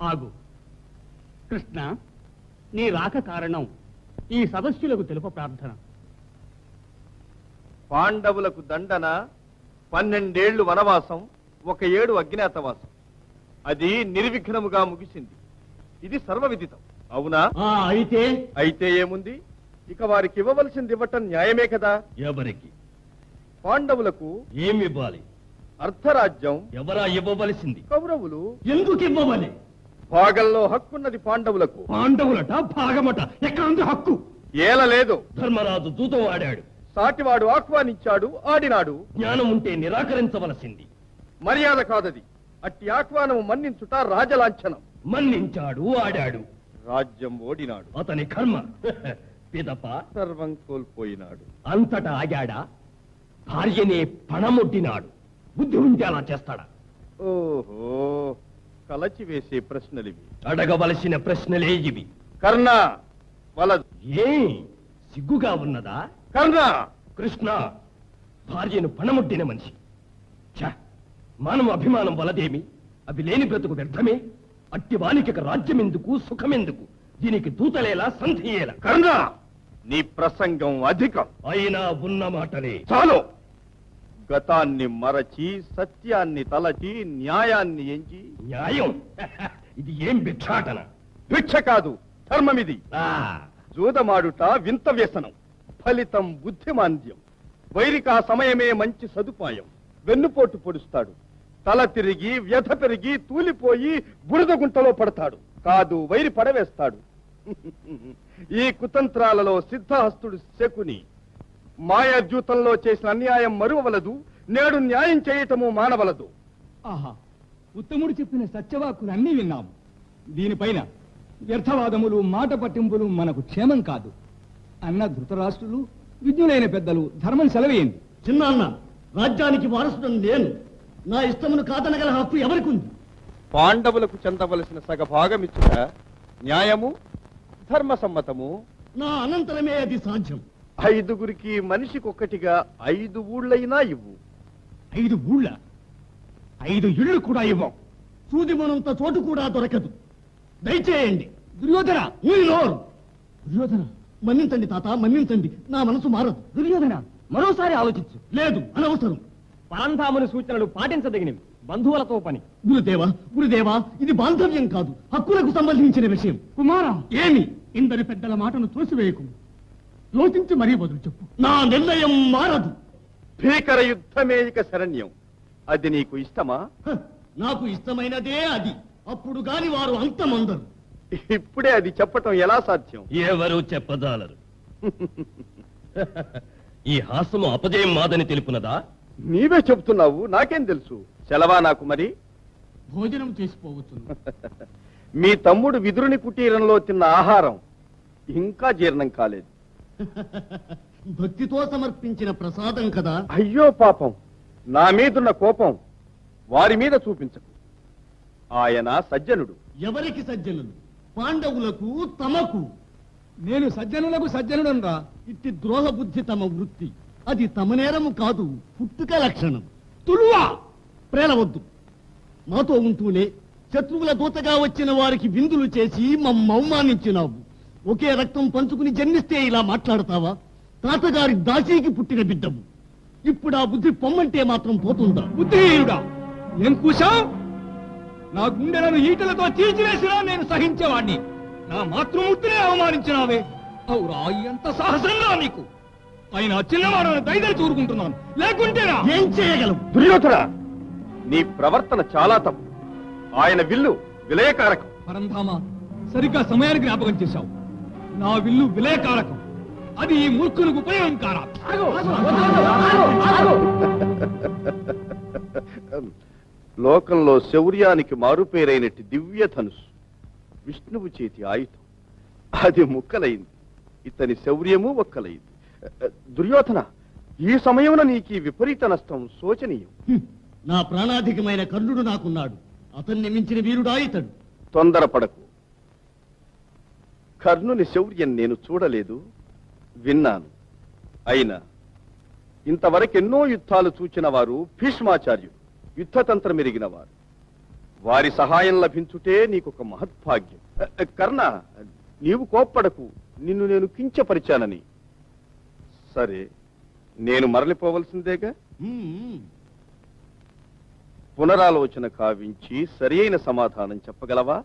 ఆగు కృష్ణ, నీ రాక కారణం ఈ సదస్సులకు తెలుప ప్రార్థన. పాండవులకు దండన 12 ఏళ్లు వనవాసం, 1 ఏడు అజ్ఞాతవాసం. అది నిర్విఘ్నముగా ముగిసింది. ఇది సర్వవిదితం. అవునా? అయితే ఏముంది, ఇక వారికి ఇవ్వవలసింది ఇవ్వటం న్యాయమే కదా. ఎవరికి? పాండవులకు. ఏమి ఇవ్వాలి? అర్ధరాజ్యం. ఎవరా ఇవ్వవలసింది? కౌరవులు. ఎందుకు ఇవ్వవాలి? భాగంలో హక్కున్నది పాండవులకు. పాండవులట భాగమట, ఎక్కడుంది హక్కు? ఏలలేదు. ధర్మరాజు దూతం ఆడాడు, సాటివాడు ఆహ్వానించాడు, ఆడినాడు. జ్ఞానం ఉంటే నిరాకరించవలసింది. మర్యాద కాదది. అట్టి ఆహ్వానము మన్నించుట రాజలాంఛనం. మన్నించాడు, ఆడాడు. రాజ్యం ఓడినాడు. అతని కర్మ. పిదప సర్వం కోల్పోయినాడు. అంతటా ఆగాడా? భార్యనే పణమొడ్డినాడు. బుద్ధి ఉంటే అలా చేస్తాడా? ఓహో, కలచి వేసే ప్రశ్నలివి. అడగవలసిన ప్రశ్నలే ఇవి. కర్ణ వలదు. ఏ సిగ్గుగా ఉన్నదా? కర్ణ. కృష్ణ భార్యను పణమొడ్డిన మనిషి. మానవ అభిమానం వలదేమి? అవి లేని బ్రతుకు వ్యర్థమే. అట్టి వానికి రాజ్యమెందుకు, సుఖమెందుకు? దీనికి దూతలేలా, సంధియేలా? కర్ణ, నీ ప్రసంగం అధికం. అయినా ఉన్న మాటలే చాలు. గతాన్ని మరచి, సత్యాన్ని తలచి, న్యాయాన్ని ఎంచి. న్యాయం? ఇది ఏం భిక్షాటన? భిక్ష కాదు, ధర్మమిది. జూదమాడుట వింత వ్యసనం, ఫలితం బుద్ధిమాంద్యం. వైరికా సమయమే మంచి సదుపాయం. వెన్నుపోటు పొడుస్తాడు, తల తిరిగి, వ్యధ పెరిగి, తూలిపోయి బురద గుంటలో పడతాడు. కాదు, వైరి పడవేస్తాడు. ఈ కుతంత్రాలలో సిద్ధహస్తుడు శకుని. మాయాద్యూతంలో చేసిన అన్యాయం మరువవలదు, నేడు న్యాయం చేయటము మానవలదు. ఆహా, ఉత్తముడు చెప్పిన సత్యవాక్కులన్నీ విన్నాము. దీనిపైన వ్యర్థవాదములు, మాట పట్టింపులు మనకు క్షేమం కాదు. అన్న ధృతరాష్ట్రులు, విజ్ఞులైన పెద్దలు ధర్మం సెలవేయండి. చిన్నాన్న, రాజ్యానికి వారసుడు నేను. నా ఇష్టమును కాదనగల హక్కు ఎవరికి ఉంది? పాండవులకు చెందవలసిన సగభాగమిచ్చుట న్యాయము, ధర్మసమ్మతము. నా అనంతరమే అది సాధ్యం. 5గురికి మనిషికొక్కటిగా 5 ఊళ్ళైనా ఇవ్వు. 5 ఊళ్ళ? 5 ఇళ్ళు కూడా ఇవ్వం. సూదిమనంత చోటు కూడా దొరకదు. దయచేయండి. దుర్యోధన! దుర్యోధన, మన్నించండి తాత, మన్నించండి. నా మనసు మారదు. దుర్యోధన, మరోసారి ఆలోచించు. లేదు, అనవసరం. పరంధాముని సూచనలు పాటించదగినవి. బంధువులతో పని. గురుదేవా, ఇది బాంధవ్యం కాదు, హక్కులకు సంబంధించిన విషయం. కుమారా, ఏమి ఇందరి పెద్దల మాటను తోసివేయకు. లోచించి మరీ బదులు చెప్పు. నా నిర్ణయం మారదు. భీకర యుద్ధమే ఇక శరణ్యం. అది నీకు ఇష్టమా? నాకు ఇష్టమైనదే అది. అప్పుడు గాని వారు అంతమందరు. ఇప్పుడే అది చెప్పటం ఎలా సాధ్యం? ఎవరు చెప్పదాలరు. ఈ హాసము అపజయం మాదని తెలుపునదా? నీవే చెప్తున్నావు, నాకేం తెలుసు. సెలవా నాకు మరి? భోజనం చేసిపోవచ్చు. మీ తమ్ముడు విదురుని కుటీరంలో తిన్న ఆహారం ఇంకా జీర్ణం కాలేదు. భక్తితో సమర్పించిన ప్రసాదం కదా. అయ్యో పాపం, నా మీదున్న కోపం వారి మీద చూపించకు. ఆయన సజ్జనుడు. ఎవరికి సజ్జనులు? పాండవులకు, తమకు. నేను సజ్జనులకు సజ్జనుడనరా. ఇట్టి ద్రోహ బుద్ధి తమ వృత్తి. అది తమ నేరము కాదు, పుట్టుక లక్షణం. తులువా ప్రేలవద్దు. మాతో ఉంటూనే శత్రువుల దూతగా వచ్చిన వారికి విందులు చేసి మమ్మ అవమానించినావు. ఒకే రక్తం పంచుకుని జన్మిస్తే ఇలా మాట్లాడతావా? తాతగారి దాసీకి పుట్టిన బిడ్డము. ఇప్పుడు ఆ బుద్ధి పొమ్మంటే మాత్రం పోతుందా? బుద్ధిహీనుడా, ఏం కూశావు? నా గుండెలను ఈటలతో తీర్చివేసినా నేను సహించేవాణ్ణి. నా మాతృమూర్తినే అవమానించినావే. అవురా, ఎంత సాహసంగా నీకు! ఆయన చిన్నవాడని దైదలు చూరుకుంటున్నాను, లేకుంటేనా? ఏం చేయగలవు? దుర్యోధన, నీ ప్రవర్తన చాలా తప్పు. ఆయన విల్లు విలయకారకం. పరంధామ, సరిగ్గా సమయానికి జ్ఞాపకం చేశావు. నా విల్లు విలయకారకం. అది ఈ మూర్ఖునికి ఉపయోగం కారా? లోకంలో శౌర్యానికి మారుపేరైనట్టి దివ్య ధనుసు విష్ణువు చేతి ఆయుధం. అది ముక్కలైంది. ఇతని శౌర్యము ఒక్కలైంది. దుర్యోధన, ఈ సమయమున నీకు విపరీత నష్టం శోచనీయం. నా ప్రాణాధికమైన కర్ణుడు నాకున్నాడు. అతన్ని మించిన వీరుడా ఇతడు. తొందరపడకు. కర్ణుని శౌర్యం నేను చూడలేదు, విన్నాను. అయినా ఇంతవరకెన్నో యుద్ధాలు చూచిన వారు భీష్మాచార్యుడు, యుద్ధతంత్రం ఎరిగిన వారు. వారి సహాయం లభించుటే నీకొక మహద్భాగ్యం. కర్ణ, నీవు కోప్పడకు, నిన్ను నేను కించపరిచానని. సరే, నేను మరలిపోవలసిందేగా. పునరాలోచన కావించి సరి అయిన సమాధానం చెప్పగలవా?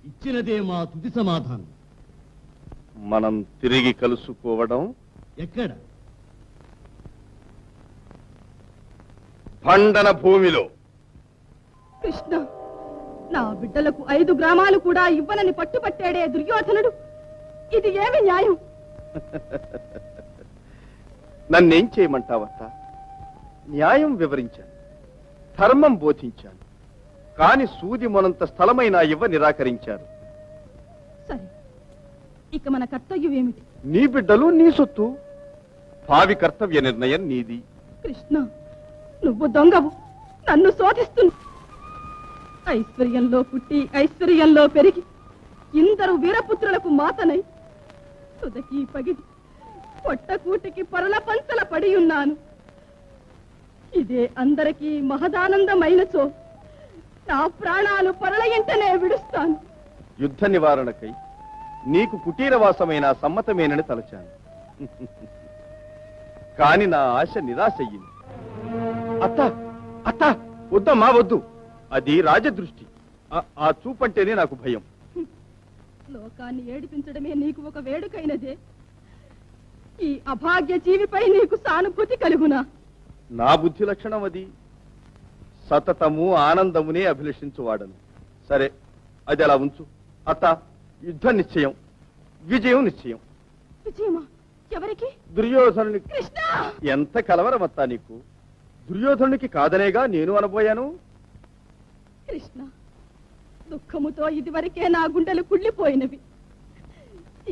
ఇచ్చినదే మా తుది సమాధానం. మనం తిరిగి కలుసుకోవడం ఎక్కడ? పండన భూమిలో. కృష్ణ, నా బిడ్డలకు 5 గ్రామాలు కూడా ఇవ్వనని పట్టుపట్టాడే దుర్యోధనుడు. ఇది ఏమి న్యాయం? నన్నేం చేయమంటావత్త? న్యాయం వివరించాను, ధర్మం బోధించాను, కాని సూది మొనంత స్థలమైనా ఇవ్వ నిరాకరించారు. సరే, ఇక మన కర్తవ్యం ఏమిటి? నీ బిడ్డలు నీ సొత్తు. భావి కర్తవ్య నిర్ణయం నీది. కృష్ణ, నువ్వు దొంగవు, నన్ను శోధిస్తున్నా. ఐశ్వర్యంలో పుట్టి ఐశ్వర్యంలో పెరిగి ఇందరు వీరపుత్రులకు మాతనై తుదకి పగిది పొట్టకూటికి పరుల పంచల పడి ఉన్నాను. ఇదే అందరికీ మహదానందమైనచో నా ప్రాణాలు పరుల ఇంటనే విడుస్తాను. యుద్ధ నివారణకై నీకు కుటీరవాసమైన సమ్మతమేనని తలచాను. కాని నా ఆశ నిరాశయ్యింది. అత్త అత్త, వద్దమ్మా వద్దు. అది రాజదృష్టి. ఆ చూపంటేనే నాకు భయం. లోకాన్ని ఏడిపించడమే నీకు ఒక వేడుకైనదే. ఈ అభాగ్య జీవిపై నీకు సానుభూతి కలుగునా? నా బుద్ధి లక్షణం అది. సతతము ఆనందమునే అభిలషించువాడను. సరే, అది అలా ఉంచు. అత్త, యుద్ధం నిశ్చయం, విజయం నిశ్చయం. విజయమా? ఎవరికి? దుర్యోధనునికి. కృష్ణ! ఎంత కలవరమత్తా నీకు? దుర్యోధనునికి కాదనేగా నేను అనబోయాను. కృష్ణ, దుఃఖముతో ఇదివరకే నా గుండెలు కుళ్ళిపోయినవి.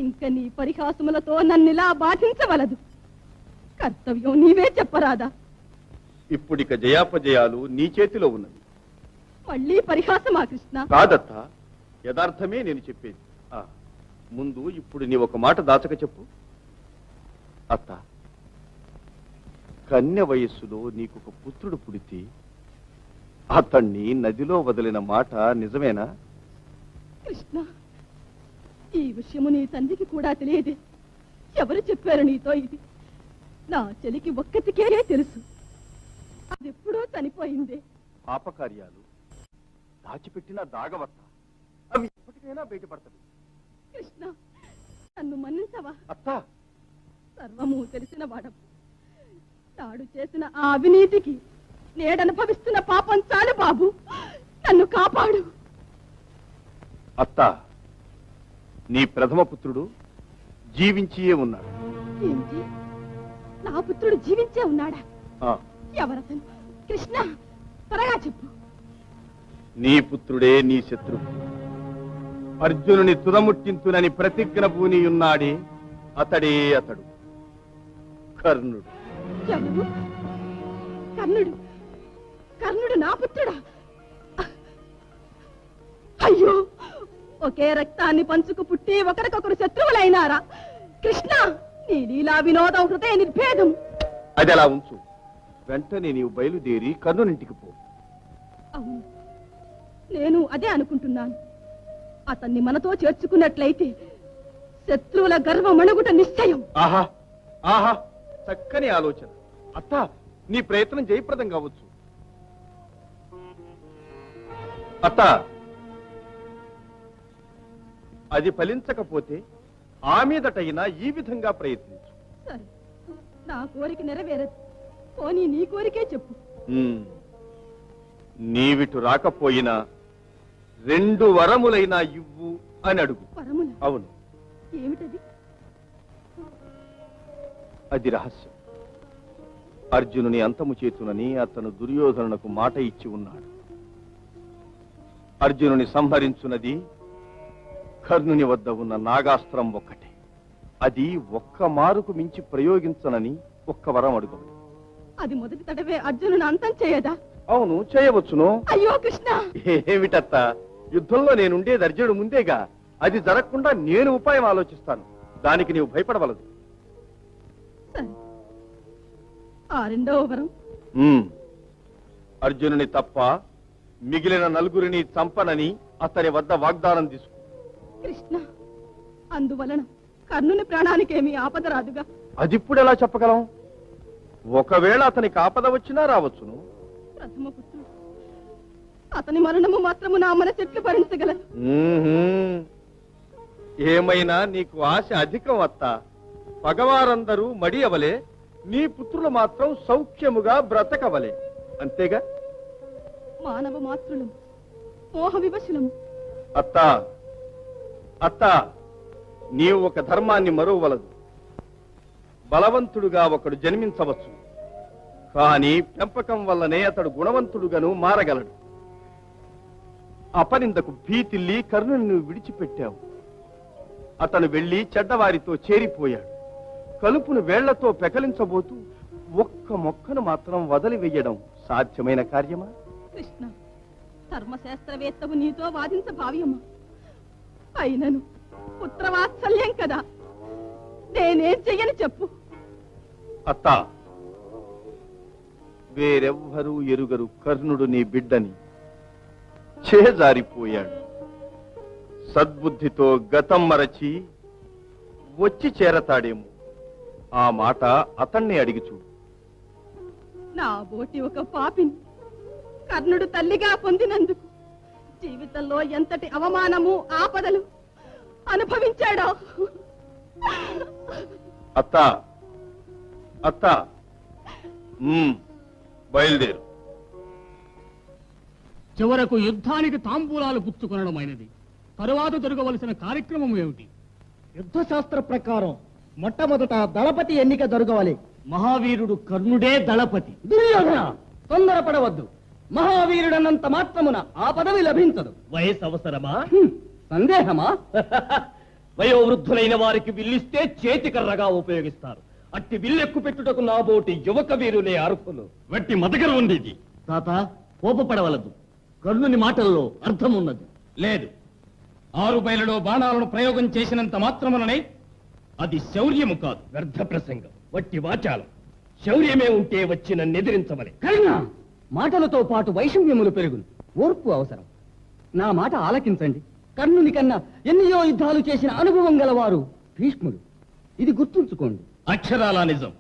ఇంక నీ పరిహాసములతో నన్నిలా బాధించవలదు. కర్తవ్యం నీవే చెప్పరాదా? ఇప్పుడిక జయాపజయాలు నీ చేతిలో ఉన్నవి. మళ్ళీ పరిహాసమా కృష్ణ? కాదత్త, యథార్థమే నేను చెప్పేది. ముందు ఇప్పుడు నీ ఒక మాట దాచక చెప్పు. అత్త, కన్య వయస్సులో నీకొక పుత్రుడు పుడితే అతన్ని నదిలో వదిలిన మాట నిజమేనా? కృష్ణ, ఈ విషయము నీ తండ్రికి కూడా తెలియదే. ఎవరు చెప్పారు నీతో ఇది? నా చెలికి ఒక్కతికే తెలుసు. అదెప్పుడో చనిపోయిందే. పాపకార్యాలు దాచిపెట్టిన దాగవత్త, అవి ఎప్పటికైనా బయటపడతాయి. కృష్ణ, నన్ను మన్నించవా? అత్త, సర్వము తెలిసిన వాడవు. తాడు చేసిన ఆ అవినీతికి నేడనుభవిస్తున్న పాపం చాలు బాబు. నన్ను కాపాడు. అత్త, నీ ప్రథమ పుత్రుడు జీవించియే ఉన్నాడు. ఏంటి? నా పుత్రుడు జీవించే ఉన్నాడా? ఆ, ఎవరతను? కృష్ణ, త్వరగా చెప్పు. నీ పుత్రుడే నీ శత్రువు. అర్జునుని తుదముట్టింతునని ప్రతిజ్ఞ పూనియున్నాడే అతడే అతడు, కర్ణుడు. ఎవరు? కర్ణుడు? కర్ణుడు నా పుత్రుడా? అయ్యో, ఒకే రక్తాన్ని పంచుకు పుట్టి ఒకరికొకరు శత్రువులైనారా? కృష్ణ, నీ లీలా వినోదం హృదయ నిర్భేదం. అది అలా ఉంచు. వెంటనే నీవు బయలుదేరి కర్ణునింటికి పో. అవును, నేను అదే అనుకుంటున్నాను. అతన్ని మనతో చేర్చుకున్నట్లయితే శత్రువుల గర్వమణుగుట నిశ్చయం. ఆహా ఆహా, చక్కని ఆలోచన. అత్త, నీ ప్రయత్నం జయప్రదం కావచ్చు. అత్త, అది ఫలించకపోతే ఆ మీదటైనా ఈ విధంగా ప్రయత్నించు. సరే, నా కోరిక నెరవేరదు. పోనీ నీ కోరికే చెప్పు. నీవిటు రాకపోయినా 2 వరములైనా ఇవ్వు అని అడుగు. వరముల? అవును. ఏమిటది? అది రహస్యం. అర్జునుని అంతము చేతునని అతను దుర్యోధనునకు మాట ఇచ్చి ఉన్నాడు. అర్జునుని సంహరించున్నది కర్ణుని వద్ద ఉన్న నాగాస్త్రం ఒక్కటే. అది ఒక్క మారుకు మించి ప్రయోగించనని ఒక్క వరం అడుగవని. అది మొదటి తడవే అర్జునుని అంతం చేయదా? అవును, చేయవచ్చును. అయ్యో కృష్ణ! ఏమిటత్త, యుద్ధంలో నేనుండేది అర్జునుడు ముందేగా. అది జరగకుండా నేను ఉపాయం ఆలోచిస్తాను. దానికి నీవు భయపడవలదు. సరే, ఆ రెండవ వరం? అర్జునుని తప్ప మిగిలిన నలుగురిని చంపనని అతని వద్ద వాగ్దానం తీసుకో. కృష్ణ, అందువలన కర్ణుని ప్రాణానికేమీ ఆపద రాదుగా. అదిప్పుడు ఎలా చెప్పగలం? ఒకవేళ అతనికి ఆపద వచ్చినా రావచ్చును. ప్రథమ పుత్రుడు, అతని మరణము మాత్రము నా మనసెట్లు భరించగలదు. ఏమైనా నీకు ఆశ అధికం అత్త. పగవారందరూ మడియవలే, నీ పుత్రులు మాత్రం సౌఖ్యముగా బ్రతకవలే, అంతేగా? మానవ మాతృలము, మోహ వివశులము. అత్త అత్త, నీవు ఒక ధర్మాన్ని మరువవలదు. బలవంతుడుగా ఒకడు జన్మించవచ్చు, కానీ పెంపకం వల్లనే అతడు గుణవంతుడుగాను మారగలడు. అపనిందకు భీతిల్లి కర్ణుని నువ్వు విడిచిపెట్టావు. అతను వెళ్లి చెడ్డవారితో చేరిపోయాడు. కలుపును వేళ్లతో పెకలించబోతూ ఒక్క మొక్కను మాత్రం వదిలివేయడం సాధ్యమైన కార్యమా? కృష్ణ, ధర్మశాస్త్రవేత్తవు నీతో వాదించ భావ్యమా? అయినను పుత్రవాత్సల్యం కదా, నేనేం చెయ్యని చెప్పు. అత్త, వేరెవ్వరూ ఎరుగరు కర్ణుడు నీ బిడ్డని. చేజారిపోయాడు. సద్బుద్ధితో గతం మరచి వచ్చి చేరతాడేమో. ఆ మాట అతన్ని అడిగి చూడు. నా బోటి ఒక పాపిని కర్ణుడు తల్లిగా పొందినందుకు జీవితంలో ఎంతటి అవమానము ఆపదలు అనుభవించాడో. అత్త అత్త, బయలుదేరు. చివరకు యుద్ధానికి తాంబూలాలు పుచ్చుకొనడమైనది. తరువాత జరగవలసిన కార్యక్రమం ఏమిటి? యుద్ధశాస్త్ర ప్రకారం మొట్టమొదట దళపతి ఎన్నిక జరగవాలి. మహావీరుడు కర్ణుడే దళపతి. దుర్యోధన, తొందరపడవద్దు. మహావీరుడన్నంత మాత్రమున ఆ పదవి లభించదు. వయసు అవసరమా? సందేహమా? వయోవృద్ధులైన వారికి విల్లిస్తే చేతికర్రగా ఉపయోగిస్తారు. అట్టి విల్లెక్కు పెట్టుటకు నాబోటి యువక వీరులే అర్హులు. వట్టి మతకరు ఉంది ఇది. తాత, కోపపడవలదు. కర్ణుని మాటల్లో అర్థం ఉన్నది. లేదు, 6 బయలులో బాణాలను ప్రయోగం చేసినంత మాత్రముననే అది శౌర్యము కాదు. వ్యర్థ ప్రసంగం, వట్టి వాచాలం. శౌర్యమే ఉంటే వచ్చిన నిద్రించవలే. కర్ణ, మాటలతో పాటు వైషమ్యములు పెరుగును. ఓర్పు అవసరం. నా మాట ఆలకించండి. కర్ణుని కన్నా ఎన్నో యుద్ధాలు చేసిన అనుభవం గలవారు భీష్ముడు. ఇది గుర్తుంచుకోండి. అక్షరాలా నిజం.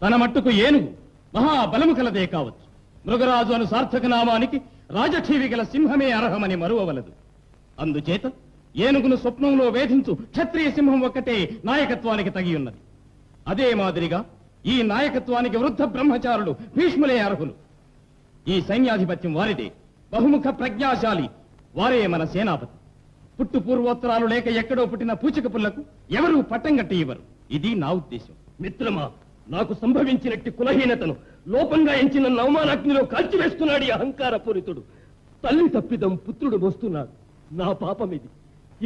తన మట్టుకు ఏనుగు మహాబలము కలదే కావచ్చు. మృగరాజు అను సార్థక నామానికి రాజఠీవి గల సింహమే అర్హమని మరువవలదు. అందుచేత ఏనుగును స్వప్నంలో వేధించు క్షత్రియ సింహం ఒక్కటే నాయకత్వానికి తగి ఉన్నది. అదే మాదిరిగా ఈ నాయకత్వానికి వృద్ధ బ్రహ్మచారులు భీష్ములే అర్హులు. ఈ సైన్యాధిపత్యం వారిదే. బహుముఖ ప్రజ్ఞాశాలి వారే మన సేనాపతి. పుట్టు పూర్వోత్తరాలు లేక ఎక్కడో పుట్టిన పూచిక పుల్లకు ఎవరూ పట్టం కట్టి ఇవ్వరు. ఇది నా ఉద్దేశం. మిత్రమా, నాకు సంభవించినట్టు కులహీనతను లోపంగా ఎంచిన నవమానాగ్నిలో కాల్చివేస్తున్నాడు ఈ అహంకార పూరితుడు. తల్లి తప్పిదం పుత్రుడు మోస్తున్నాడు. నా పాపమిది.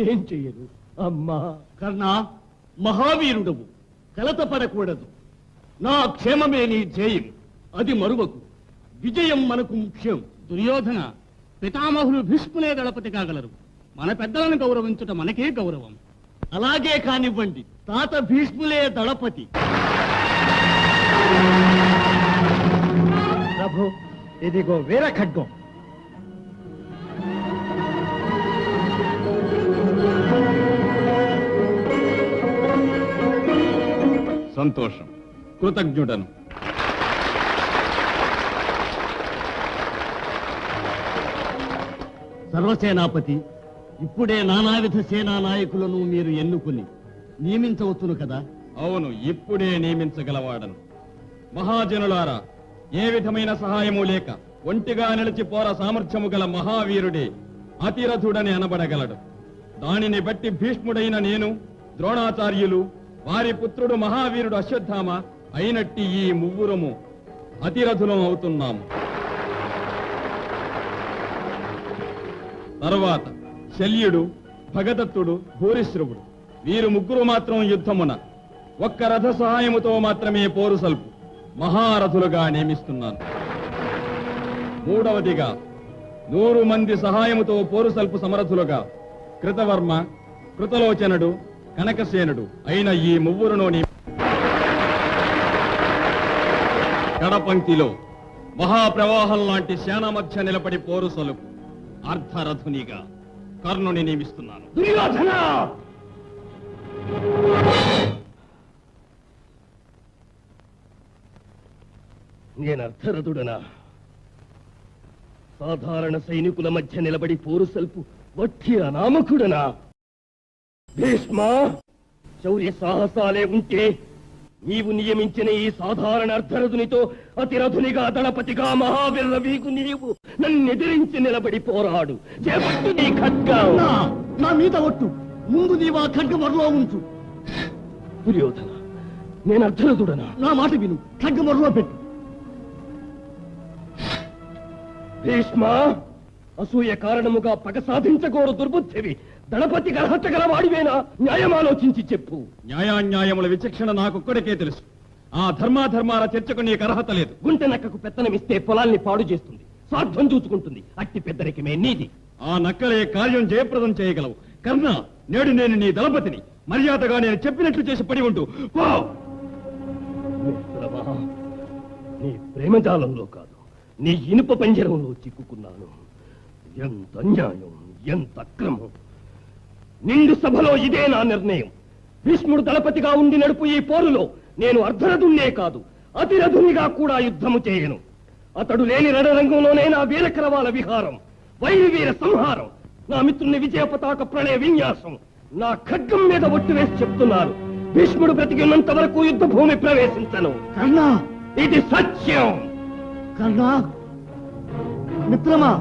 ఏం చెయ్యను అమ్మా? కర్ణ, మహావీరుడవు, కలత పడకూడదు. నా క్షేమమే నీ ధ్యేయం, అది మరువకు. విజయం మనకు ముఖ్యం. దుర్యోధన, పితామహులు భీష్ములే దళపతి కాగలరు. మన పెద్దలను గౌరవించుట మనకే గౌరవం. అలాగే కానివ్వండి. తాత భీష్ములే దళపతి. ప్రభు, ఇదిగో వీర ఖడ్గం. సంతోషం, కృతజ్ఞుడను. సర్వసేనాపతి, ఇప్పుడే నానావిధ సేనా నాయకులను మీరు ఎన్నుకుని నియమించవచ్చును కదా? అవును, ఇప్పుడే నియమించగలవాడను. మహాజనులారా, ఏ విధమైన సహాయము లేక ఒంటిగా నిలిచి పోర సామర్థ్యము గల మహావీరుడే అతిరథుడని అనబడగలడు. దానిని బట్టి భీష్ముడైన నేను, ద్రోణాచార్యులు, వారి పుత్రుడు మహావీరుడు అశ్వత్థామ అయినట్టి ఈ ముగ్గురము అతిరథులం అవుతున్నాము. తరువాత శల్యుడు, భగదత్తుడు, భూరిశ్రవుడు వీరు ముగ్గురు మాత్రం యుద్ధమున ఒక్క రథ సహాయముతో మాత్రమే పోరు సల్పు మహారథులుగా నియమిస్తున్నాను. మూడవదిగా 100 మంది సహాయముతో పోరు సల్పు సమరథులుగా కృతవర్మ, కృతలోచనుడు, కనకసేనుడు అయిన ఈ ముగ్గురును కడపంక్తిలో మహాప్రవాహం లాంటి సేన మధ్య నిలబడి పోరు సొలుపు అర్ధరథునిగా కర్ణుని నియమిస్తున్నాను. దుర్యోధన! నేను అర్థరథుడనా? సాధారణ సైనికుల మధ్య నిలబడి పోరు సల్పు వట్టి అనామకుడనా? భీష్మ, శౌర్య సాహసాలే ఉంటే నీవు నియమించిన ఈ సాధారణ అర్ధరథునితో అతిరథునిగా దళపతిగా మహావీర వీకు నీవు నన్నెదిరించి నిలబడి పోరాడు. చేపట్టు నీ ఖడ్గం. నా మీద ఒట్టు. ముందు నీవు ఆ ఖడ్గం వరలో ఉంచు. దుర్యోధన, నేను అర్ధరథుడనా? నా మాట విను. ఖడ్గం వరలో పెట్టు. భీష్మ, అసూయ కారణముగా పగ సాధించగోరు దుర్బుద్ధివి. దళపతి అర్హత గల వాడివేనా? న్యాయం ఆలోచించి చెప్పు. న్యాయాన్యాయముల విచక్షణ నాకొక్కడికే తెలుసు. ఆ ధర్మాధర్మాల చర్చకు నీకు అర్హత లేదు. గుంటె నక్కకు పెత్తనమిస్తే పొలాల్ని పాడు చేస్తుంది, స్వార్థం చూసుకుంటుంది. అట్టి పెద్దరికమే నీది. ఆ నక్కలే కార్యం జయప్రదం చేయగలవు. కర్ణ, నేడు నేను నీ దళపతిని. మర్యాదగా నేను చెప్పినట్లు చేసి పడి ఉంటూ పో. మిత్రమా, నీ ప్రేమజాలంలో కాదు, నీ ఇనుప పంజరంలో చిక్కుకున్నాను. ఎంత అన్యాయం, ఎంత అక్రమం! నిండు సభలో ఇదే నా నిర్ణయం. భీష్ముడు దళపతిగా ఉండి నడుపు ఈ పోరులో నేను అర్ధరథున్నే కాదు, అతిరథునిగా కూడా యుద్ధము చేయను. అతడు లేని రణరంగంలోనే నా వీరకరవాల విహారం, వైరివీర సంహారం, నా మిత్రుని విజయ పతాక ప్రణయ విన్యాసం. నా ఖడ్గం మీద ఒట్టు వేసి చెప్తున్నాను, భీష్ముడు బ్రతికినంత వరకు యుద్ధ భూమి ప్రవేశించను. కర్ణ, ఇది సత్యం. కర్ణ, మిత్రమా,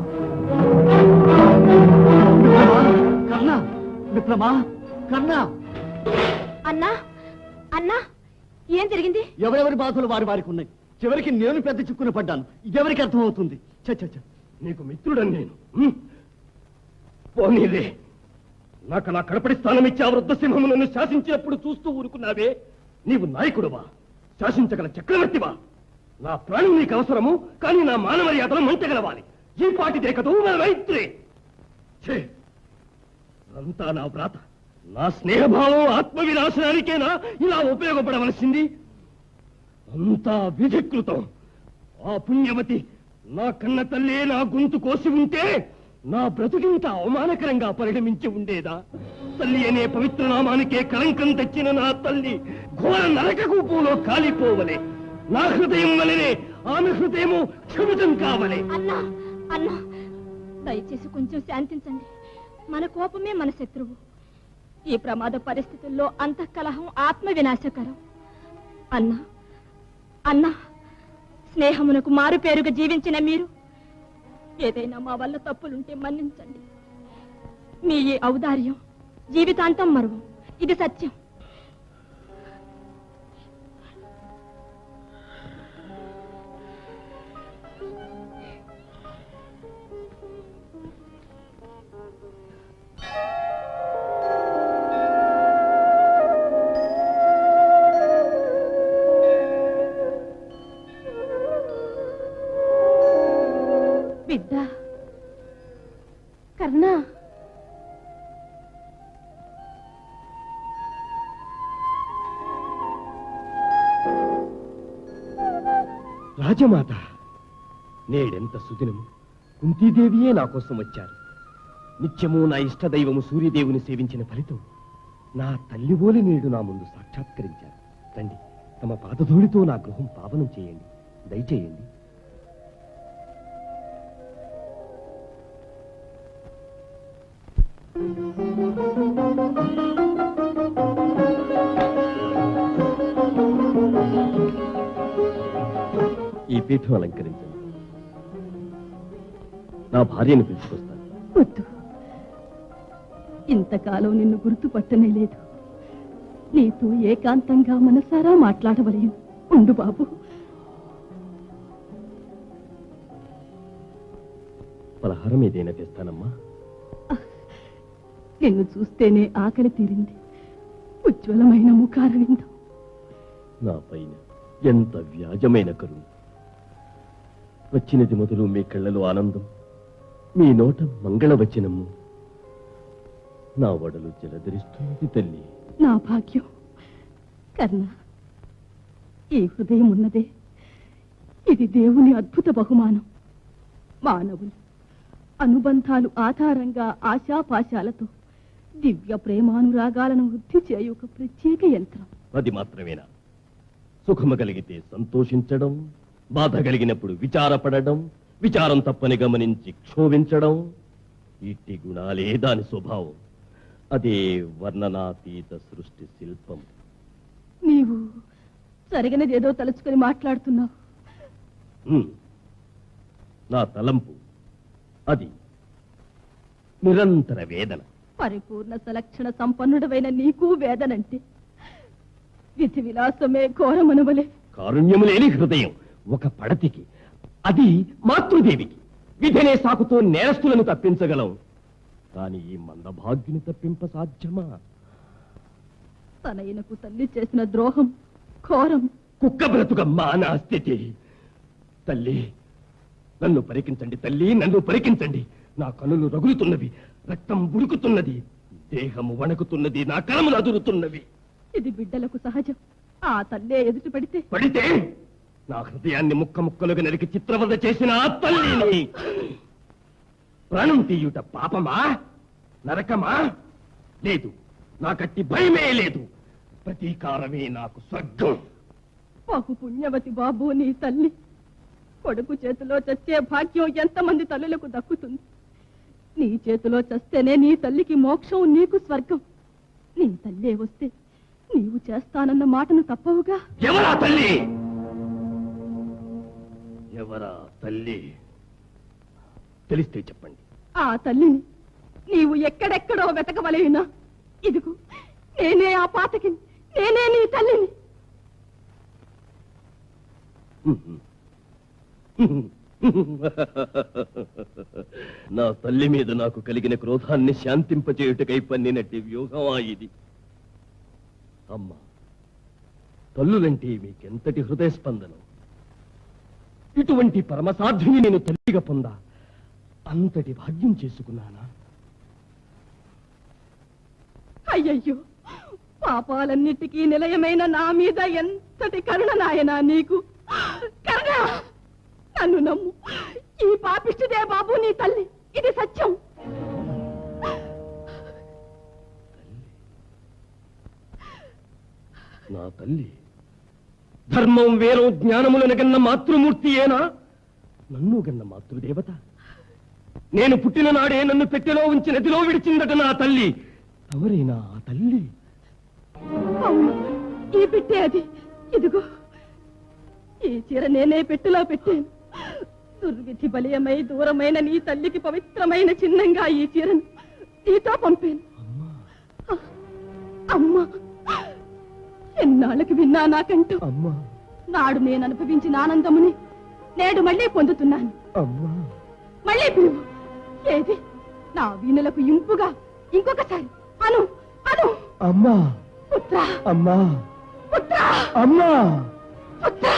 కర్ణ, మిత్రమా, కర్ణ. అన్నా అన్నా, ఏం జరిగింది? ఎవరెవరి బాధలు వారికి ఉన్నాయి. చివరికి నేను పెద్ద చిక్కున పడ్డాను. ఇదెవరికి అర్థమవుతుంది? చ నీకు మిత్రుడని నేను. పోనీలే, నాకు నా కడపడి స్థానం ఇచ్చి ఆ వృద్ధ సింహము నన్ను శాసించినప్పుడు చూస్తూ ఊరుకున్నావే. నీవు నాయకుడువా? శాసించగల చక్రవర్తివా? నా ప్రాణం నీకు అవసరము, కానీ నా మానమర్యాదలు మంటగలవాలి. ఈ పాటిదే కదూ మన మైత్రి. ఛే! అంతా నా వ్రాత. నా స్నేహభావం ఆత్మవినాశనానికేనా ఇలా ఉపయోగపడవలసింది? అంతా విధికృతం. ఆ పుణ్యవతి నా కన్న తల్లే నా గొంతు కోసి ఉంటే నా బ్రతుకింత అవమానకరంగా పరిణమించి ఉండేదా? తల్లి అనే పవిత్ర నామానికే కళంకం తెచ్చిన నా తల్లి ఘోర నరక కూపంలో కాలిపోవలే. నా హృదయం వలనే ఆమె హృదయము క్షమితం కావలే. అన్నా అన్నా, దయచేసి కొంచెం శాంతించండి. మన కోపమే మన శత్రువు. ఈ ప్రమాద పరిస్థితుల్లో అంతఃకలహం ఆత్మ వినాశకరం. అన్నా అన్నా, స్నేహమునకు మారు పేరుగా జీవించిన మీరు ఏదైనా మా వల్ల తప్పులుంటే మన్నించండి. మీ ఈ ఔదార్యం జీవితాంతం మరువం. ఇది సత్యం. బిడ్డ కర్ణ, రాజమాత, నేడెంత సుదినము! కుంతీదేవియే నా కోసం వచ్చారు. నిత్యము నా ఇష్టదైవము సూర్యదేవుని సేవించిన ఫలితం నా తల్లి ఓలి నేడు నా ముందు సాక్షాత్కరించారు. రండి, తమ పాదధూళితో నా గృహం పావనం చేయండి, దయచేయండి. ఈ పీఠం అలంకరించండి. నా భార్యను పిలుచుకొస్తాను. వద్దు, ఇంతకాలం నిన్ను గుర్తుపట్టనే లేదు. నీతో ఏకాంతంగా మనసారా మాట్లాడవలేను. ఉండు బాబు. పలహారం ఏదైనా తెస్తానమ్మా. నిన్ను చూస్తేనే ఆకలి తీరింది. ఉజ్వలమైన ముఖారవిందం. నా పైన ఎంత వ్యాజమైన కరుణ! వచ్చినది మొదలు మీ కళ్ళలో ఆనందం, మీ నోట మంగళవచనము. నా వడలు జలధరిస్తుంది తల్లి. నా భాగ్యం. కర్ణ, ఈ హృదయం ఉన్నదే ఇది దేవుని అద్భుత బహుమానం. మానవులు అనుబంధాలు ఆధారంగా ఆశాపాశాలతో దివ్య ప్రేమానురాగాలను వృద్ధి చేయు ఒక ప్రత్యేక యంత్రం. అది మాత్రమేనా? సుఖము కలిగితే సంతోషించడం, బాధ కలిగినప్పుడు విచారపడడం, విచారం తప్పని గమనించి క్షోభించడం, ఇట్టి గుణాలే దాని స్వభావం. అదే వర్ణనాతీత సృష్టి శిల్పం. నీవు జరిగినదేదో తలుచుకొని మాట్లాడుతున్నావు. నా తలంపు అది నిరంతర వేదన. పరిపూర్ణ సలక్షణ సంపన్నుడవైన నీకు వేదనంటే విధి విలాసమే ఘోరమనువలే. కారుణ్యము లేని హృదయం ఒక పడతికి, అది మాతృదేవికి. విధినే సాకుతో నేరస్తులను తప్పించగలం, కాని ఈ మందభాగ్యుని తప్పింప సాధ్యమా? తనయునకు తల్లి చేసిన ద్రోహం ఘోరం. కుక్క బ్రతుకమ్మా నా స్థితి. తల్లి, నన్ను పరికించండి తల్లి, నన్ను పరికించండి. నా కనులు రగులుతున్నవి, రక్తం బుడుకుతున్నది, దేహము వణకుతున్నది, నా కలములు అదురుతున్నవి. ఇది బిడ్డలకు సహజం. ఆ తల్లే ఎదుటి పడితే నా హృదయాన్ని ముక్క ముక్కలుగా నరికి చిత్రవద చేసిన ఆ తల్లిని ప్రాణం తీయుట పాపమా, నరకమా? లేదు, నాకట్టి భయమే లేదు. ప్రతీకారమే నాకు స్వర్గం. బహు పుణ్యవతి బాబు నీ తల్లి. కొడుకు చేతిలో చచ్చే భాగ్యం ఎంతమంది తల్లులకు దక్కుతుంది. నీ చేతిలో చస్తేనే నీ తల్లికి మోక్షం, నీకు స్వర్గం. నీ తల్లే వస్తే నీవు చేస్తానన్న మాటను తప్పవుగా. ఎవరా తల్లి? ఎవరా తల్లి? తెలిస్తే చెప్పండి. ఆ తల్లిని నీవు ఎక్కడెక్కడో వెతకవలేనా? ఇదిగో నేనే ఆ పాతకిని, నేనే నీ తల్లిని. నా తల్లి మీద నాకు కలిగిన క్రోధాన్ని శాంతింపచేయుటకై పన్నినట్టి వ్యూహమా ఇది? అమ్మా, తల్లులంటే మీకెంతటి హృదయ స్పందనం! ఇటువంటి పరమసాధ్యుని నేను తల్లిగా పొందా అంతటి భాగ్యం చేసుకున్నానా? అయ్యయ్యో, పాపాలన్నిటికీ నిలయమైన నా మీద ఎంతటి కరుణ నాయనా నీకు! కరుణ! నన్ను నమ్ము, ఈ పాపిష్టిదే బాబు నీ తల్లి. ఇది సత్యం. నా తల్లి ధర్మం వేరం జ్ఞానములను గన్న మాతృమూర్తి ఏనా? నన్ను గన్న మాతృదేవత. నేను పుట్టిన నాడే నన్ను పెట్టెలో ఉంచి నదిలో విడిచిందట నా తల్లి. తమరేనా ఆ తల్లి? అవును, ఈ పెట్టే అది. ఇదిగో ఈ చీర నేనే పెట్టెలో పెట్టాను. దుర్విధి బలీయమై దూరమైన నీ తల్లికి పవిత్రమైన చిహ్నంగా ఈ చీరను నీతో పంపాను. అమ్మా, ఎన్నాళ్ళకి విన్నా నాకంటూ. అమ్మా, నాడు నేను అనుభవించిన ఆనందముని నేడు మళ్ళీ పొందుతున్నాను. అమ్మా, మళ్ళీ పిలువు. ఏది నా వీణులకు ఇంపుగా ఇంకొకసారి అను అను. అమ్మా, పుత్ర, అమ్మా, పుత్ర, అమ్మా, పుత్ర.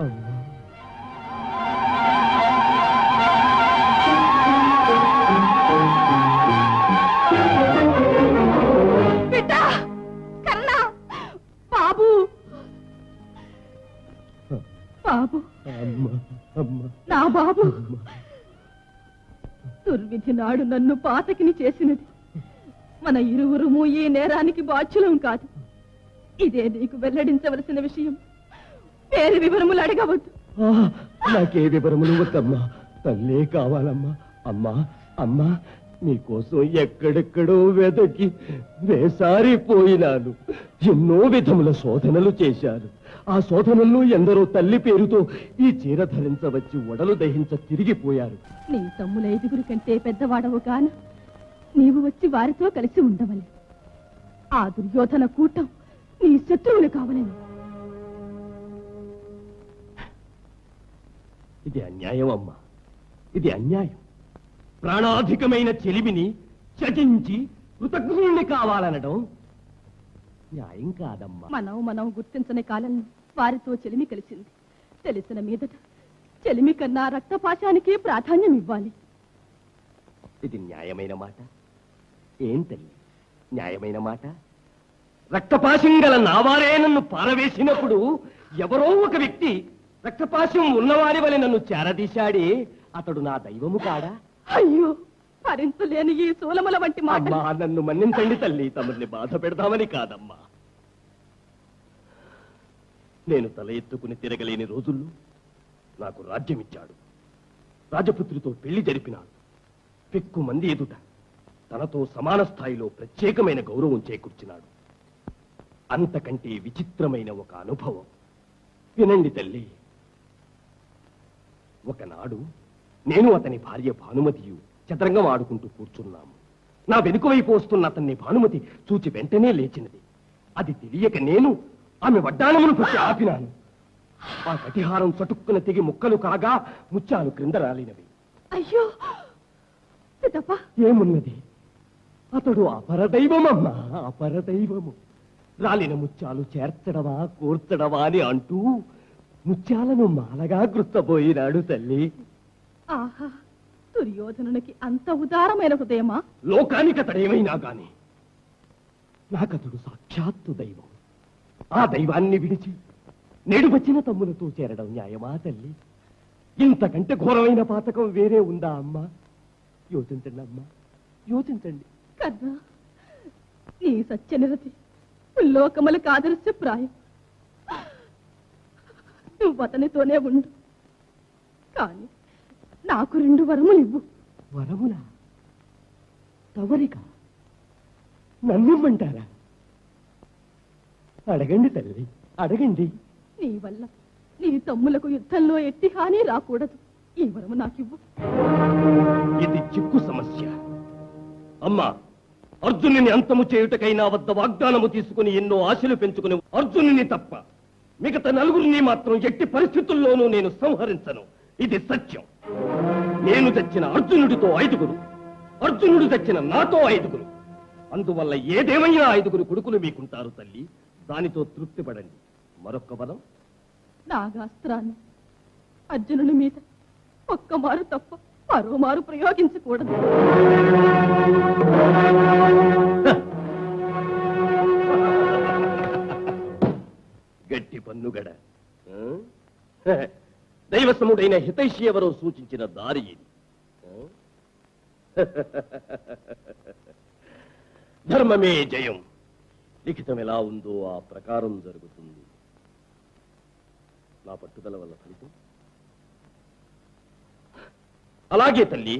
అమ్మా. బిడ్డ, కర్ణ, బాబు, బాబు, అమ్మా, అమ్మా, నా బాబు. దుర్విధి నాడు నన్ను పాతకిని చేసినది. మన ఇరువురుము ఈ నేరానికి బాధ్యులం కాదు. ఇదే నీకు వెల్లడించవలసిన విషయం. వేరే వివరములు అడగవద్దు. నాకే వివరములు వద్దమ్మా, తల్లే కావాలమ్మా. అమ్మా, అమ్మా, నీకోసం ఎక్కడెక్కడో వెదకి వేసారిపోయినాను. ఎన్నో విధముల శోధనలు చేశారు. ఆ శోధనల్లో ఎందరో తల్లి పేరుతో ఈ చీర ధరించవచ్చి ఒడలు దహించ తిరిగిపోయారు. నీ తమ్ముల 5 కంటే పెద్దవాడవు కాన నీవు వచ్చి వారితో కలిసి ఉండవలే. ఆ దుర్యోధన కూటం నీ శత్రువులు కావాలని. ఇది అన్యాయం అమ్మా, ఇది అన్యాయం. ప్రాణాధికమైన చెలిమిని చటించి కృతజ్ఞుణ్ణి కావాలనడం న్యాయం కాదమ్మా. మనం గుర్తించని కాలంలో వారితో చెలిమి కలిసింది. తెలిసిన మీదట చెలిమి కన్నా రక్తపాశానికి ప్రాధాన్యం ఇవ్వాలి. ఇది న్యాయమైన మాట? ఏం తల్లి, న్యాయమైన మాట? రక్తపాశం గల నావారే నన్ను పారవేసినప్పుడు ఎవరో ఒక వ్యక్తి రక్తపాశం ఉన్నవారి వలె నన్ను చేరదీశాడే అతడు నా దైవము కాడా? అయ్యో, భరించలేని ఈ సూలముల వంటి మాట. అమ్మా, నన్ను మన్నించండి తల్లి, తమని బాధ పెడదామని కాదమ్మా. నేను తల ఎత్తుకుని తిరగలేని రోజుల్లో నాకు రాజ్యమిచ్చాడు. రాజపుత్రితో పెళ్లి జరిపినాడు. పెక్కు మంది ఎదుట తనతో సమాన స్థాయిలో ప్రత్యేకమైన గౌరవం చేకూర్చినాడు. అంతకంటే విచిత్రమైన ఒక అనుభవం వినండి తల్లి. ఒకనాడు నేను అతని భార్య భానుమతియు చదరంగం ఆడుకుంటూ కూర్చున్నాము. నా వెనుక వైపు వస్తున్న అతన్ని భానుమతి చూచి వెంటనే లేచినది. అది తెలియక నేను ఆమె వడ్డాణమును కొట్టి ఆపినాను. ఆ కటిహారం చటుక్కున తెగి ముక్కలు కాగా ముత్యాలు క్రింద రాలినవి. అయ్యో సిద్ధప్ప, ఏమున్నది? అతడు అపరదైవమమ్మా, అపరదైవము. రాలిన ముత్యాలు చేర్చడమా కూర్చడమా అని అంటూ ముత్యాలను మాలగా గుర్తబోయినాడు తల్లి. ఆహా, దుర్యోధనునికి అంత ఉదారమైన హృదయమా? లోకానికి అతడేమైనా గాని నాకతడు సాక్షాత్తు దైవం. ఆ దైవాన్ని విడిచి నేడు వచ్చిన తమ్ములతో చేరడం న్యాయమా తల్లి? ఇంతకంటే ఘోరమైన పాతకం వేరే ఉందా అమ్మా? యోచించండి అమ్మా, యోచించండి. కర్ణ, నీ సత్యనిరతి లోకములకు ఆదర్శప్రాయం. నువ్వు అతనితోనే ఉండు, కానీ నాకు 2 వరములు ఇవ్వు. వరములా? తవరిక నమ్మిమ్మంటారా? అడగండి తల్లి, అడగండి. నీ వల్ల నీ తమ్ములకు యుద్ధంలో ఎట్టి హాని రాకూడదు. ఈ వరము నాకివ్వు. ఇది చిక్కు సమస్య. అమ్మా, అర్జునుని అంతము చేయుటకై నా వద్ద వాగ్దానము తీసుకుని ఎన్నో ఆశలు పెంచుకుని అర్జునుని తప్ప మిగతా 4 మాత్రం ఎట్టి పరిస్థితుల్లోనూ నేను సంహరించను. ఇది సత్యం. నేను తెచ్చిన అర్జునుడితో 5, అర్జునుడు తెచ్చిన నాతో 5. అందువల్ల ఏదేమైనా 5 కొడుకులు మీకుంటారు తల్లి. దానితో తృప్తి పడండి. మరొక్క వరం, నాగాస్త్రాన్ని అర్జునుని మీద ఒక్కమారు తప్ప మరోమారు ప్రయోగించకూడదు. గట్టి పన్నుగడ. దైవసముడైన హితైషి ఎవరో సూచించిన దారి ఇది. ధర్మమే జయం. లిఖితం ఎలా ఉందో ఆ ప్రకారం జరుగుతుంది. నా పట్టుదల వల్ల ఫలితం అలాగే తల్లి.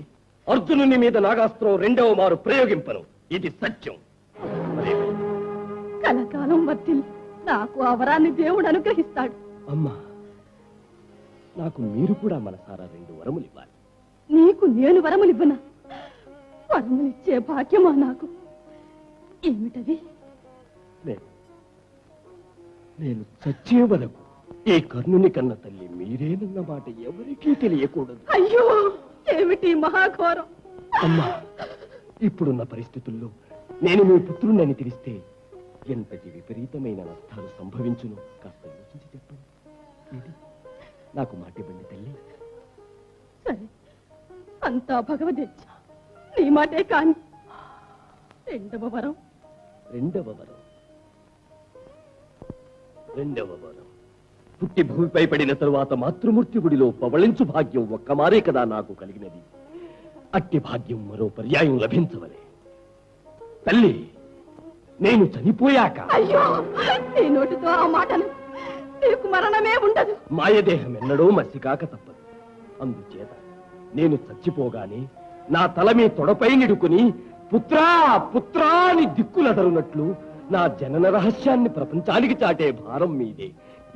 అర్జునుని మీద నాగాస్త్రం 2వ మారు ప్రయోగింపను. ఇది సత్యం. కలకాలం వర్తిల్లి నాకు ఆ వరాన్ని దేవుడు అనుగ్రహిస్తాడు. అమ్మా, నాకు మీరు కూడా మనసారా 2 వరములు ఇవ్వాలి. నీకు నేను వరములివ్వనా? వరములిచ్చే భాగ్యమా నాకు? ఏమిటది? నేను చచ్చే వరకు ఈ కర్ణుని కన్న తల్లి మీరేనన్న మాట ఎవరికీ తెలియకూడదు. అయ్యో, ఏమిటి మహాఘోరం! అమ్మా, ఇప్పుడున్న పరిస్థితుల్లో నేను మీ పుత్రుణ్ణని తెలిస్తే ఎంతటి విపరీతమైన నష్టాలు సంభవించును కాస్త యోచించి చెప్పండి. ఇది నాకు మాటివ్వండి తల్లి. సరే, అంతా భగవదేచ్ఛ. నీ మాటే కాని. 2వ వరం. 2వ వరం. 2వ వరం. పుట్టి భూమిపై పడిన తరువాత మాతృమూర్తి గుడిలో పవళించు భాగ్యం ఒక్కమారే కదా నాకు కలిగినది. అట్టి భాగ్యం మరో పర్యాయం లభించవలే. తల్లి, నేను చనిపోయాక అయ్యో, నీ నోటితో ఆ మాటను. నీకు మరణమే ఉండదు. మాయదేహం ఎన్నడో మసికాక తప్పదు. అందుచేత నేను చచ్చిపోగానే నా తల మీ తొడపై నిడుకుని పుత్రా పుత్రా అని దిక్కులదరునట్లు నా జనన రహస్యాన్ని ప్రపంచానికి చాటే భారం మీదే.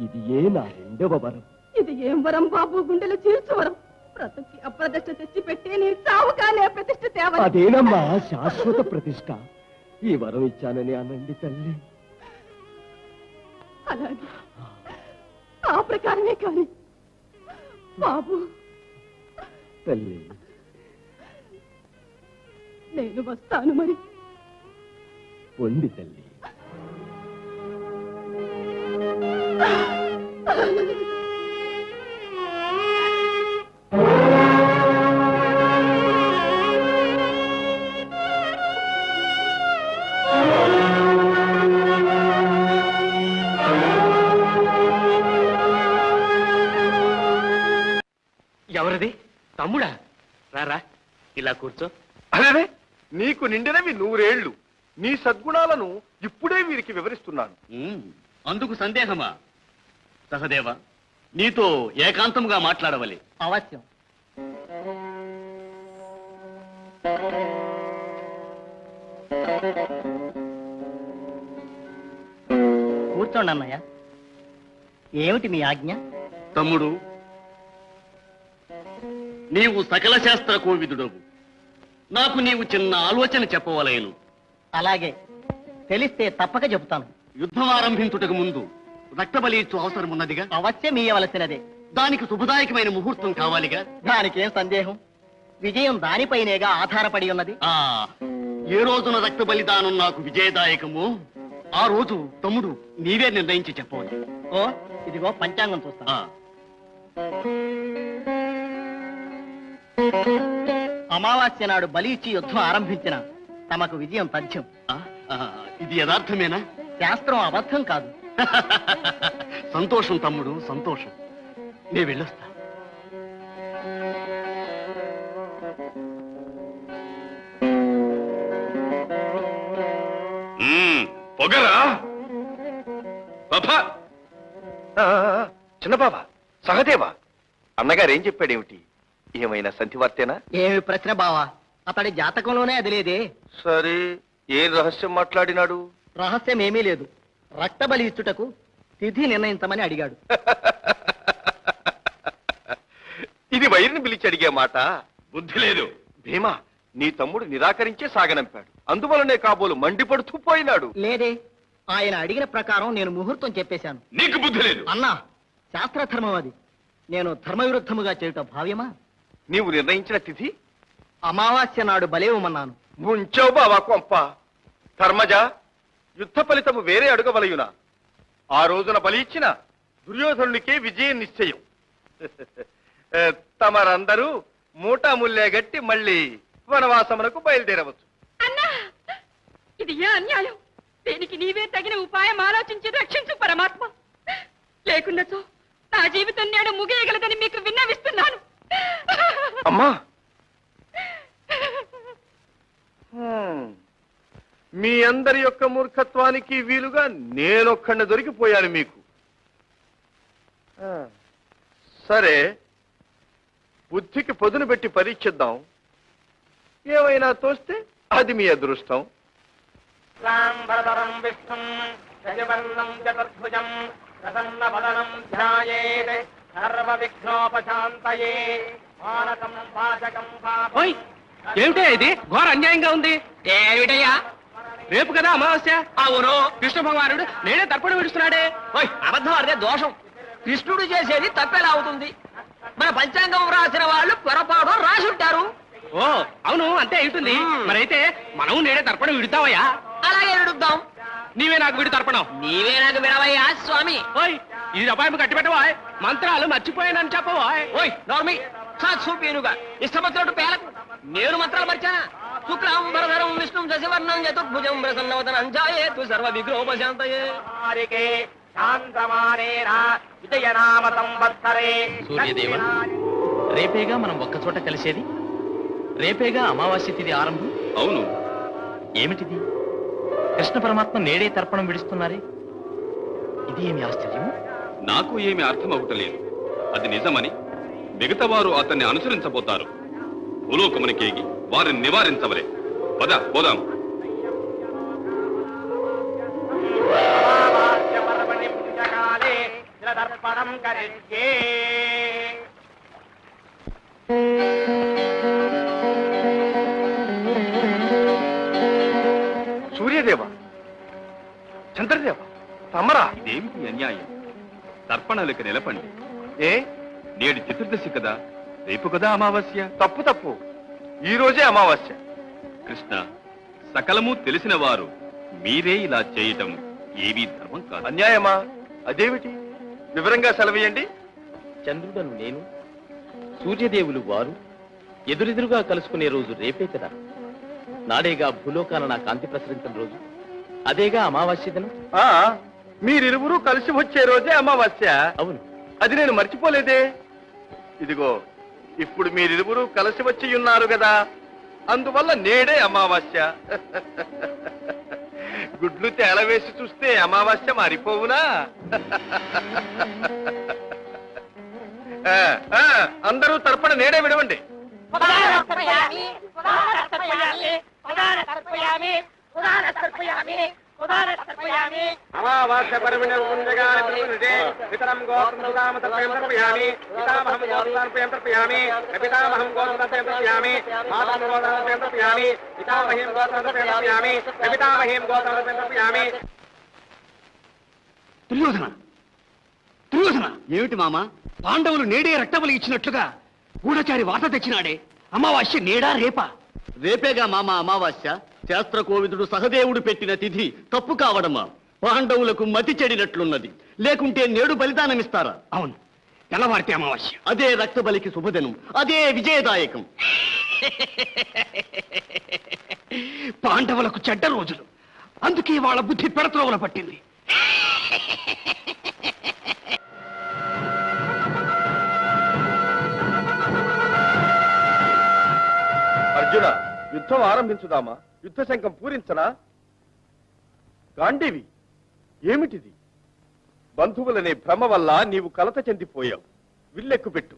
ఇది నా 2వ వరం. ఇది ఏం వరం బాబు? గుండెలు చీల్చు వరం. బ్రతుకి అప్రతిష్ట తెచ్చి పెట్టి నీ చావుగానే ప్రతిష్ట తేవాలి. అదేనమ్మా శాశ్వత ప్రతిష్ట. ఈ వరం ఇచ్చానని అనండి తల్లి. అలాగే, ఆ ప్రకారమే కాని బాబు. తల్లి, నేను వస్తాను మరి. పొండి తల్లి. తమ్ముడా రారా ఇలా కూర్చో. అరే, నీకు నిండినవి 100 ఏళ్ళు. నీ సద్గుణాలను ఇప్పుడే వీరికి వివరిస్తున్నాను. అందుకు సందేహమా? సహదేవ, నీతో ఏకాంతముగా మాట్లాడవలే. అవశ్యం. కూర్చోండి అన్నయ్య. ఏమిటి మీ ఆజ్ఞ? తమ్ముడు, నీవు సకల శాస్త్ర కోవిదుడవు. నాకు నీవు చిన్న ఆలోచన చెప్పవలేను. అలాగే, తెలిస్తే తప్పక చెబుతాను. యుద్ధం ఆరంభించుటకు ముందు రక్తబలి ఇచ్చు అవసరం ఉన్నదిగా. అవశ్యం ఇయ్యవలసినదే. దానికి శుభదాయకమైన ముహూర్తం కావాలిగా. దానికేం సందేహం? విజయం దానిపైనేగా ఆధారపడి ఉన్నది. ఏ రోజున రక్త బలిదానం నాకు విజయదాయకమో ఆ రోజు తమ్ముడు నీవే నిర్ణయించి చెప్పవాలి. ఓ, ఇదిగో పంచాంగం చూస్తా. అమావాస్య నాడు బలి ఇచ్చి యుద్ధం ఆరంభించిన తమకు విజయం తథ్యం. ఇది యథార్థమేనా? శాస్త్రం అబద్ధం కాదు. సంతోషం తమ్ముడు, సంతోషం. నే వెళ్ళొస్తా. పొగరా చిన్నబాబా, సహదేవా, అన్నగారు ఏం చెప్పాడేమిటి? ఏమైనా సంధివార్తేనా? ఏమి ప్రశ్న బావా, అతడి జాతకంలోనే అది లేదే. సరే, ఏం రహస్యం మాట్లాడినాడు? రహస్యం ఏమీ లేదు. రక్త బలి ఇచ్చుటకు తిథి నిర్ణయించమని అడిగాడు. ఇది వైరిని పిలిచి అడిగే మాట. బుద్ధి లేదు. భీమా, నీ తమ్ముడు నిరాకరించే సాగనంపాడు. అందువలనే కాబోలు మండిపడుతూ పోయినాడు. లేదే, ఆయన అడిగిన ప్రకారం నేను ముహూర్తం చెప్పేశాను. నీకు బుద్ధి లేదు. అన్నా, శాస్త్రధర్మం అది. నేను ధర్మవిరుద్ధముగా చేయుట భావ్యమా? నీవు నిర్ణయించిన తిథి అమావాస్య నాడు బలేవమన్నాను. ముంచావు బావా కొంప. ధర్మజ, యుద్ధ ఫలితము వేరే అడుగవలయునా? ఆ రోజున బలి ఇచ్చిన దుర్యోధనునికే విజయం నిశ్చయం. తమరందరూ మూటాముల్లే గట్టి మళ్ళీ వనవాసమునకు బయలుదేరవచ్చు. అన్నా, ఇది ఏ అన్యాయం? దీనికి నీవే తగిన ఉపాయం ఆలోచించి రక్షించు పరమాత్మ. లేకున్నచో నా జీవితం నేడు ముగియగలదని మీకు విన్నవిస్తున్నాను. అమ్మా, మీ అందరి యొక్క మూర్ఖత్వానికి వీలుగా నేనొక్కడిని దొరికిపోయాను మీకు. సరే, బుద్ధికి పొదును పెట్టి పరీక్షిద్దాం. ఏమైనా తోస్తే అది మీ అదృష్టం. ఏమిటే ఇది? ఘోర అన్యాయంగా ఉంది. ఏమిటయ్యా? రేపు కదా అమావాస్య. అవును, కృష్ణ భగవానుడు నేనే తర్పణ విడుస్తున్నాడే. అబద్ధం అదే దోషం. కృష్ణుడు చేసేది తప్పెలా అవుతుంది? మన పంచాంగం రాసిన వాళ్ళు పొరపాటు రాసి ఉంటారు. ఓ అవును, అంతే అవుతుంది. మరైతే మనం నేనే తర్పణ విడుతావయ్యా. అలాగే విడుద్దాం. నీవే నాకు విడి తర్పణం. నీవే నాకు విడవయ్యా స్వామి. ఓయ్, ఈ అపాయం కట్టి పెట్టవా? మంత్రాలు మర్చిపోయానని చెప్పవా? ఓయ్ నోర్మి, చూపేనుగా ఇష్టపత్రుడు పేలకు. నేను మంత్రాలు మర్చానా? శుక్లాంబరధరం విష్ణుం శశివర్ణం చతుర్భుజం ప్రసన్నవదనం ధ్యాయేతు సర్వ విగ్రహోపశాంతయే. సూర్యదేవ, రేపేగా మనం ఒక్కచోట కలిసేది. రేపేగా అమావాస్య తిథి ఆరంభం. అవును. ఏమిటిది? కృష్ణ పరమాత్మ నేడే తర్పణం విడుస్తున్నారే. ఇది ఏమి ఆశ్చర్యం? నాకు ఏమి అర్థం అవటలేదు. అది నిజమని మిగతా వారు అతన్ని అనుసరించబోతారు. భూలోకమునికేగి వారిని నివారించవలే. పద పోదాం. సూర్యదేవ, చంద్రదేవ, తమరా? ఇదేమిటి అన్యాయం? తర్పణలకి నిలపండి. ఏ, నేడు చతుర్దశి కదా, రేపు కదా అమావాస్య. తప్పు తప్పు, ఈ రోజే అమావాస్య. కృష్ణ, సకలము తెలిసిన వారు మీరే ఇలా చేయటం ఏమీ ధర్మం కాదు. అన్యాయమా? అదేమిటి? వివరంగా సెలవేయండి. చంద్రుడను నేను, సూర్యదేవులు వారు ఎదురెదురుగా కలుసుకునే రోజు రేపే కదా. నాడేగా భూలోకాన నా కాంతి ప్రసరించిన రోజు. అదేగా అమావాస్య దినం. మీరిరువురు కలిసి వచ్చే రోజే అమావాస్య. అవును. అది నేను మర్చిపోలేదే. ఇదిగో ఇప్పుడు మీరిరువురు కలిసి వచ్చి ఉన్నారు కదా, అందువల్ల నేడే అమావాస్య. గుడ్లు తేలవేసి చూస్తే అమావాస్య మారిపోవునా? అందరూ తర్పణ నేడే విడవండి. అమావాస్య పర్వణి పితరం గోత్రం తర్పయామి, పితామహం గోత్రం తర్పయామి, పితామహం గోత్రం తర్పయామి, మాతం గోత్రం తర్పయామి, పితామహీం గోత్రం తర్పయామి, పితామహీం గోత్రం తర్పయామి. దుర్యోధన, దుర్యోధన, ఏమిటి మామా? పాండవులు నేడే రక్తబలి ఇచ్చినట్లుగా గూఢచారి వార్త తెచ్చినాడే. అమావాస్య నేడా రేపా? రేపేగా మామా అమావాస్య. శాస్త్ర కోవిదుడు సహదేవుడు పెట్టిన తిథి తప్పు కావడమా? పాండవులకు మతి చెడినట్లున్నది. లేకుంటే నేడు బలిదానమిస్తారా? అవును, తెల్లవారితే అమావాస్య. అదే రక్తబలికి శుభదినం, అదే విజయదాయకం. పాండవులకు చెడ్డ రోజులు, అందుకే వాళ్ళ బుద్ధి పెడత్రోవల పట్టింది. అర్జున, యుద్ధం ఆరంభించుదామా? యుద్ధ శంఖం పూరించనా? గాంధీవి, ఏమిటిది? బంధువులనే భ్రమ వల్ల నీవు కలత చెందిపోయావు. విల్లెక్కు పెట్టు,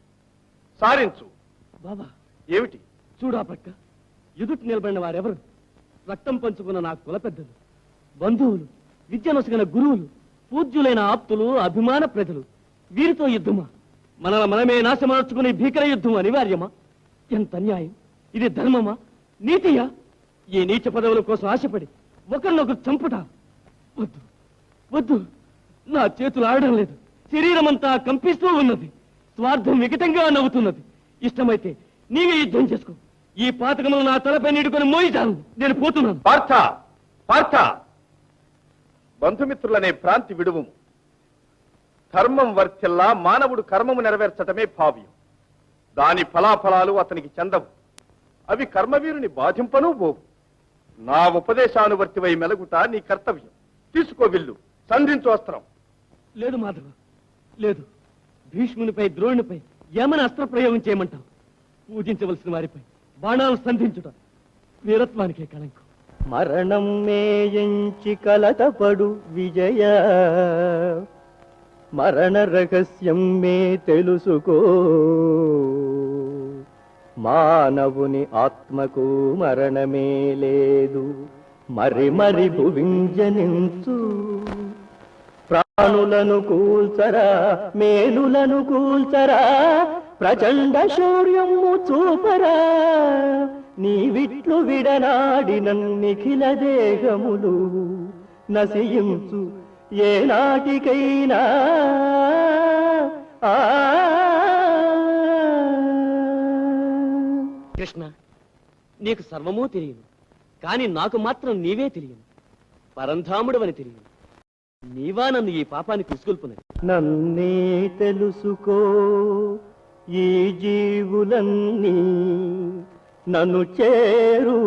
సారించు. బాబా, ఏమిటి? చూడా ప్రక్క ఎదుటి నిలబడిన వారెవరు? రక్తం పంచుకున్న నా కుల పెద్దలు, బంధువులు, విద్యనొసగిన గురువులు, పూజ్యులైన ఆప్తులు, అభిమాన ప్రజలు. వీరితో యుద్ధమా? మనమే నాశమార్చుకునే భీకర యుద్ధం అనివార్యమా? ఎంత అన్యాయం! ఇది ధర్మమా, నీతియా? ఈ నీచ పదవుల కోసం ఆశపడి ఒకరినొకరు చంపుట వద్దు, వద్దు. నా చేతులు ఆడడం లేదు, శరీరమంతా కంపిస్తూ ఉన్నది, స్వార్థం వికటంగా నవ్వుతున్నది. ఇష్టమైతే నీవే యుద్ధం చేసుకో. ఈ పాతకములు నా తలపై నీడుకొని మోయిచాను. నేను పోతున్నాను. పార్థ, పార్థ, బంధుమిత్రులనే భ్రాంతి విడువు. ధర్మం వర్తిల్లా మానవుడు కర్మము నెరవేర్చటమే భావ్యం. దాని ఫలాఫలాలు అతనికి చెందవు. అవి కర్మవీరుని బాధింపను పోవు. నా ఉపదేశానువర్తివై మెలగుట నీ కర్తవ్యం. తీసుకో విల్లు, సంధించు అస్త్రం. లేదు మాధవ, లేదు. భీష్మునిపై, ద్రోణునిపై ఏమని అస్త్ర ప్రయోగం చేయమంటావు? పూజించవలసిన వారిపై బాణాలు సంధించుట వీరత్వానికే కళంకం. మరణం మేయించి కలతపడు విజయ, మరణ రహస్యం మే తెలుసుకో. మానవుని ఆత్మకు మరణమే లేదు, మరి మరి భువింజనించు. ప్రాణులను కూల్చరా, మేలులను కూల్చరా, ప్రచండ శౌర్యము చూపరా. నీవిట్లు విడనాడిన నిఖిల దేహములు నశించు ఏనాటికైనా. కృష్ణ, నీకు సర్వమూ తెలియను, కాని నాకు మాత్రం నీవే తెలియను. పరంధాముడవని తెలియను. నీవా నన్ను ఈ పాపానికి ఉసుగొల్పునది. నన్నే తెలుసుకో, ఈ జీవులన్నీ నన్ను చేరు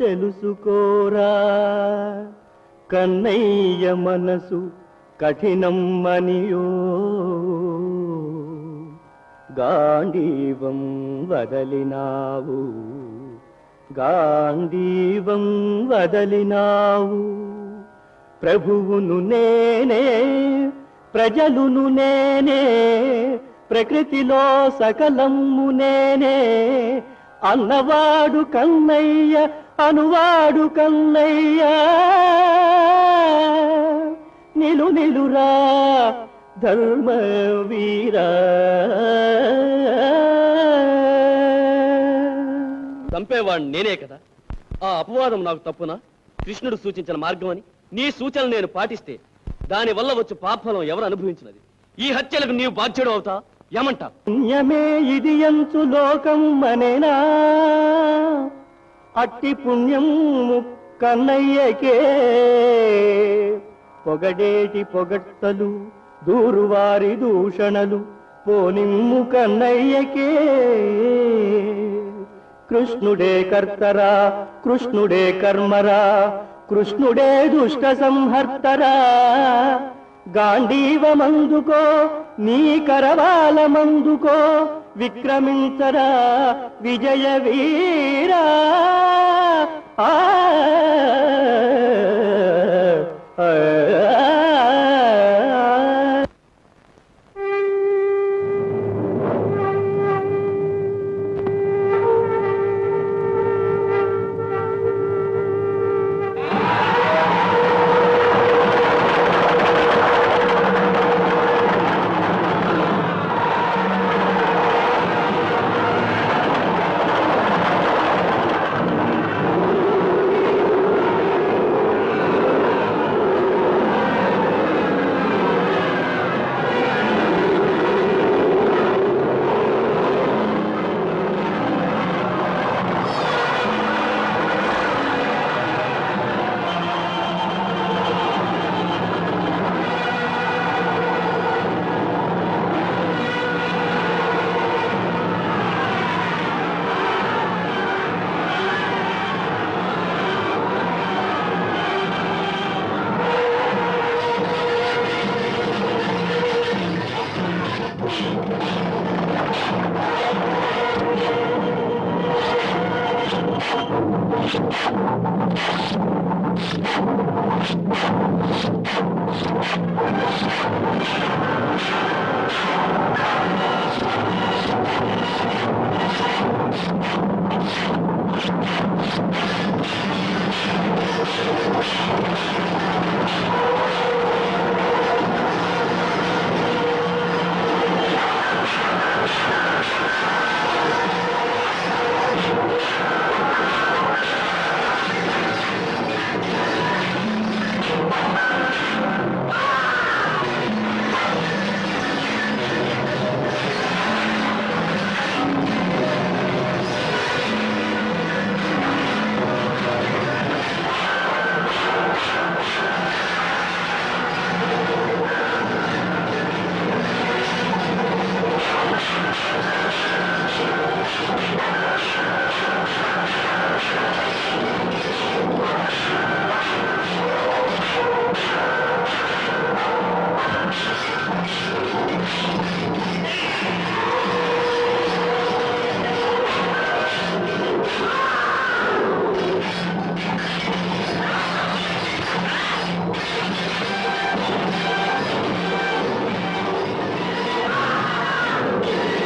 తెలుసుకోరా. కన్నయ్య మనసు కఠినం మనియో, గాంధీవం వదలినావు, గాంధీవం వదలినావు. ప్రభువును నేనే, ప్రజలును నేనే, ప్రకృతిలో సకలము నేనే. అన్నవాడు కన్నయ్య, అనువాడు కన్నయ్య. నిలు నిలురా ధర్మ వీరా. చంపేవాడు నేనే కదా. ఆ అపవాదం నాకు తప్పునా? కృష్ణుడు సూచించిన మార్గం అని నీ సూచనలు నేను పాటిస్తే దాని వల్ల వచ్చు పాపఫలం ఎవరు అనుభవించినది? ఈ హత్యలకు నీవు బాధ్యుడు అవుతా? ఏమంటా? పుణ్యమే ఇది ఎంచు లోకం మనేనా, అట్టి పుణ్యం కన్నయ్యకే. పొగడేటి పొగట్టలు, దూరువారి దూషణలు పోనిమ్ము కన్నయ్యకే. కృష్ణుడే కర్తరా, కృష్ణుడే కర్మరా, కృష్ణుడే దుష్ట సంహర్తరా. గాంధీవమందుకో నీ కరవాలమందుకో విక్రమించరా విజయ వీరా ఆ, ఆ, ఆ.